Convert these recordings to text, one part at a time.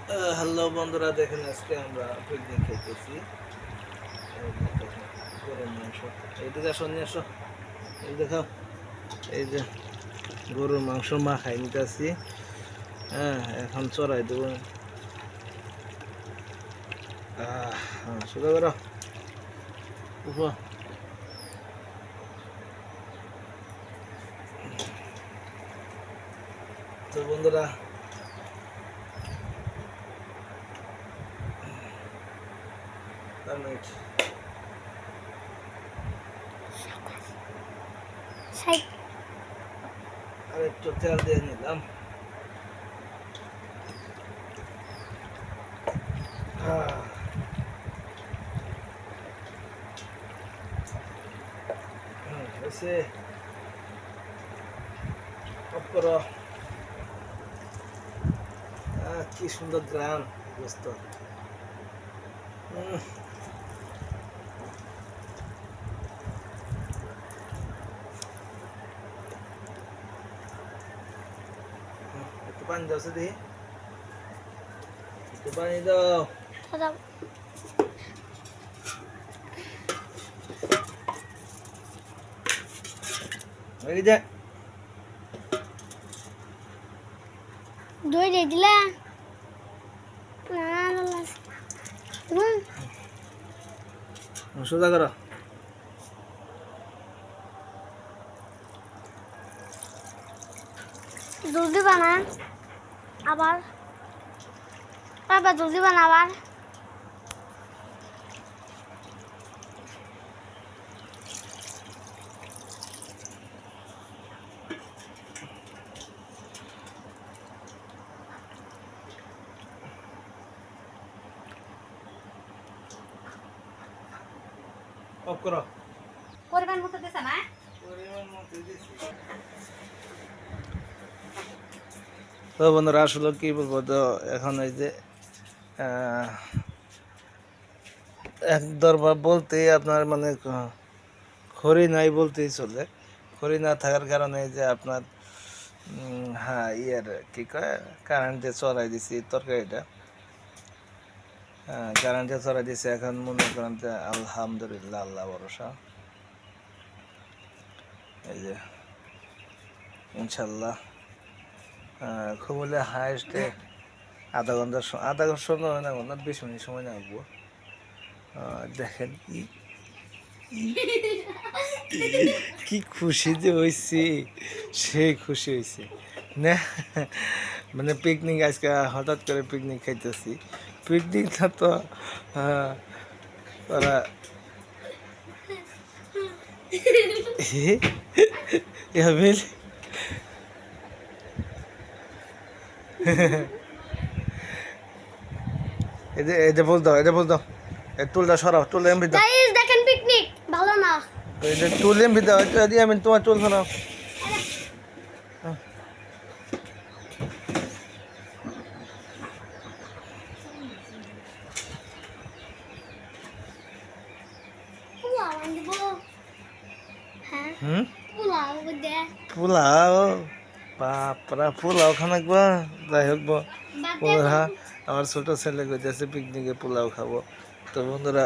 Hello বন্ধুরা, দেখেন আজকে আমরা পিকনিক খেতেছি। গরুর মাংস, এইদিকে আসো, নিয়ে আসো। এই দেখো, এই যে গরুর মাংস মাখাই নিতেছি। হ্যাঁ, এখন চড়াই দেবো। সোজা করো, উঠো। তো বন্ধুরা, আর একটু তেল দিয়ে নিলাম। হয়েছে, অফ করো। কি সুন্দর গ্রাম দোস্ত। একটু পানি দাও, সে দেখি, একটু পানি দাও। এই যে দই দিয়ে দিলা সোজা করো। জলদি বানা আবার জলদি বানা আবার। অফ করো। পরিমাণ মতো দিছে না? তো বন্ধুরা, আসলে কি বলবো, তো এখন এই যে এক দরবার বলতে আপনার মানে খড়ি নাই বলতেই চলে। খড়ি না থাকার কারণে যে আপনার হ্যাঁ কি কয়, কারেন্টে চড়াই দিছি তরকারিটা। হ্যাঁ, কারেন্টে চড়াই দিছি। এখন মনে করেন যে আলহামদুলিল্লাহ, আল্লাহ ভরসা। এই যে ইনশাল্লাহ খুব হলে হাইস্টে আধা ঘন্টা সময় না, 20 মিনিট সময় লাগবো। দেখেন কি খুশি যে হয়েছি, সেই খুশি হয়েছে না। মানে পিকনিক, আজকে হঠাৎ করে পিকনিক খাইতেছি। পিকনিকটা তো ওরা এই যে বল দাও, এটা বল দাও, টুলটা সরাও, টুল এমবি দাও। দেখেন পিকনিক ভালো না। এই যে টুল এমবি দাও, এটা দিয়ে আমি তোমার টুল সরাও। পোলাও, বাপরা, পোলাও খানাকবা। যাই হোক বন্ধুরা, আমার ছোট ছেলে কইতেছে পিকনিকে পোলাও খাবো। তো বন্ধুরা,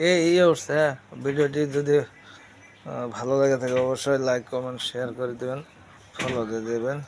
এই উঠছে। ভিডিওটি যদি ভালো লাগে থাকে অবশ্যই লাইক, কমেন্ট, শেয়ার করে দেবেন, ফলো দিয়ে দেবেন।